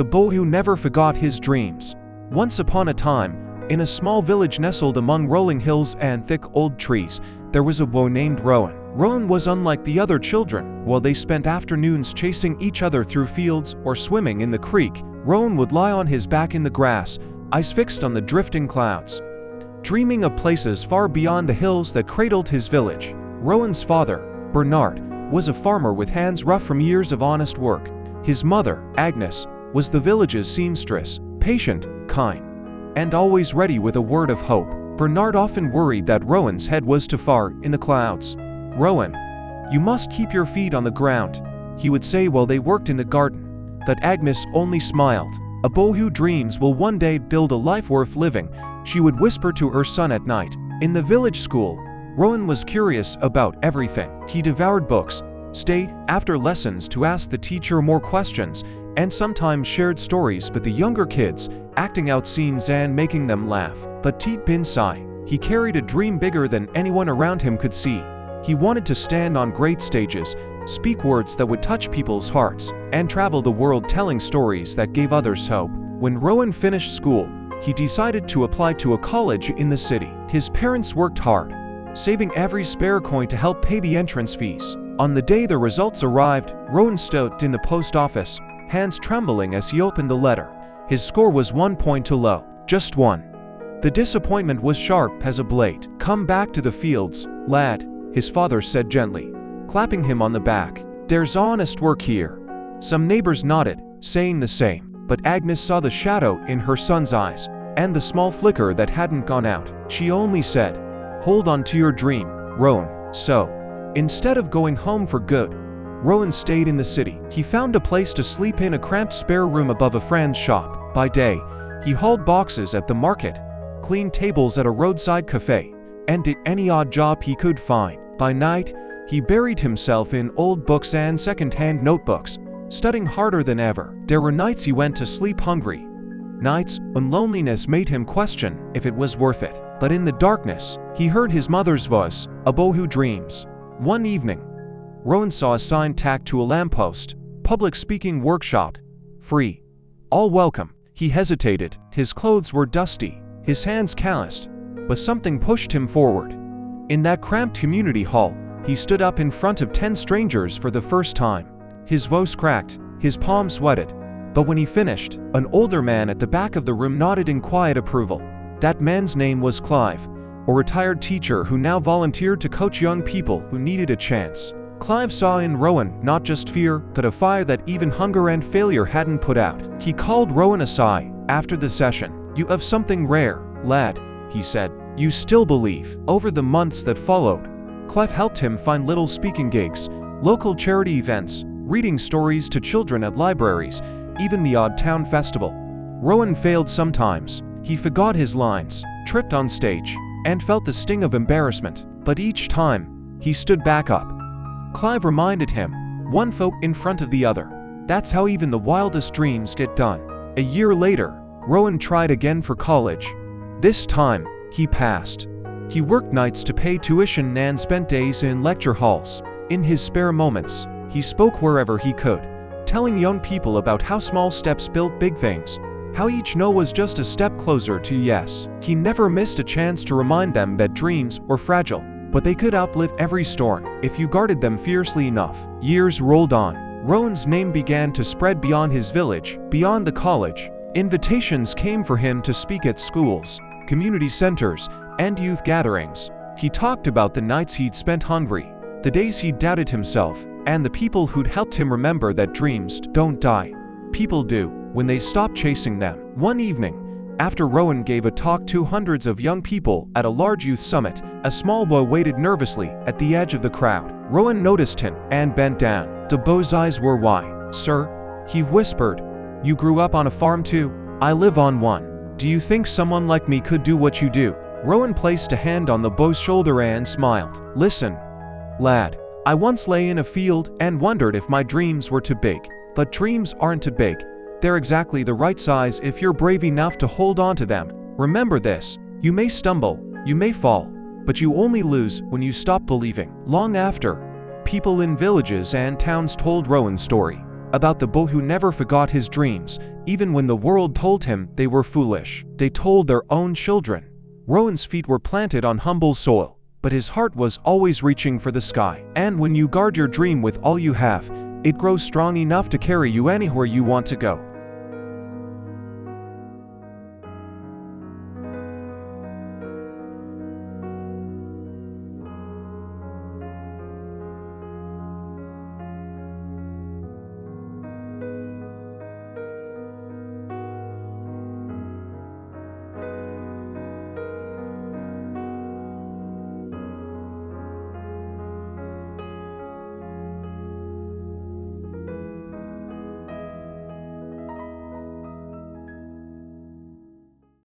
the boy who never forgot his dreams. Once upon a time, in a small village nestled among rolling hills and thick old trees, there was a boy named Rowan. Rowan was unlike the other children. While they spent afternoons chasing each other through fields or swimming in the creek, Rowan would lie on his back in the grass, eyes fixed on the drifting clouds, dreaming of places far beyond the hills that cradled his village. Rowan's father, Bernard, was a farmer with hands rough from years of honest work. His mother, Agnes, was the village's seamstress, patient, kind, and always ready with a word of hope. Bernard often worried that Rowan's head was too far in the clouds. "Rowan, you must keep your feet on the ground," he would say while they worked in the garden. But Agnes only smiled. "A boy who dreams will one day build a life worth living," she would whisper to her son at night. In the village school, Rowan was curious about everything. He devoured books, stayed after lessons to ask the teacher more questions, and sometimes shared stories with the younger kids, acting out scenes and making them laugh. But deep inside, he carried a dream bigger than anyone around him could see. He wanted to stand on great stages, speak words that would touch people's hearts, and travel the world telling stories that gave others hope. When Rowan finished school, he decided to apply to a college in the city. His parents worked hard, saving every spare coin to help pay the entrance fees. On the day the results arrived, Rowan stood in the post office, hands trembling as he opened the letter. His score was 1 point too low, just one. The disappointment was sharp as a blade. "Come back to the fields, lad," his father said gently, clapping him on the back. "There's honest work here." Some neighbors nodded, saying the same, but Agnes saw the shadow in her son's eyes, and the small flicker that hadn't gone out. She only said, "Hold on to your dream, Rowan." So, instead of going home for good, Rowan stayed in the city. He found a place to sleep in a cramped spare room above a friend's shop. By day, he hauled boxes at the market, cleaned tables at a roadside cafe, and did any odd job he could find. By night, he buried himself in old books and second-hand notebooks, studying harder than ever. There were nights he went to sleep hungry, nights when loneliness made him question if it was worth it. But in the darkness, he heard his mother's voice, "A boy who dreams." One evening, Rowan saw a sign tacked to a lamppost, "Public Speaking Workshop, free. All welcome." He hesitated. His clothes were dusty, his hands calloused, but something pushed him forward. In that cramped community hall, he stood up in front of 10 strangers for the first time. His voice cracked, his palms sweated, but when he finished, an older man at the back of the room nodded in quiet approval. That man's name was Clive, a retired teacher who now volunteered to coach young people who needed a chance. Clive saw in Rowan not just fear, but a fire that even hunger and failure hadn't put out. He called Rowan aside after the session. "You have something rare, lad," he said. "You still believe." Over the months that followed, Clive helped him find little speaking gigs, local charity events, reading stories to children at libraries, even the odd town festival. Rowan failed sometimes. He forgot his lines, tripped on stage, and felt the sting of embarrassment. But each time, he stood back up. Clive reminded him, one foot in front of the other. That's how even the wildest dreams get done. A year later, Rowan tried again for college. This time, he passed. He worked nights to pay tuition and spent days in lecture halls. In his spare moments, he spoke wherever he could, telling young people about how small steps built big things, how each no was just a step closer to yes. He never missed a chance to remind them that dreams were fragile, but they could outlive every storm if you guarded them fiercely enough. Years rolled on. Rowan's name began to spread beyond his village, beyond the college. Invitations came for him to speak at schools, community centers, and youth gatherings. He talked about the nights he'd spent hungry, the days he'd doubted himself, and the people who'd helped him remember that dreams don't die. People do, when they stop chasing them. One evening, after Rowan gave a talk to hundreds of young people at a large youth summit, a small boy waited nervously at the edge of the crowd. Rowan noticed him and bent down. The boy's eyes were wide. "Sir," he whispered, "you grew up on a farm too?" "I live on one. Do you think someone like me could do what you do?" Rowan placed a hand on the boy's shoulder and smiled. "Listen, lad, I once lay in a field and wondered if my dreams were too big. But dreams aren't too big. They're exactly the right size if you're brave enough to hold on to them. Remember this, you may stumble, you may fall, but you only lose when you stop believing." Long after, people in villages and towns told Rowan's story. about the boy who never forgot his dreams, even when the world told him they were foolish. They told their own children. Rowan's feet were planted on humble soil, but his heart was always reaching for the sky. And when you guard your dream with all you have, it grows strong enough to carry you anywhere you want to go.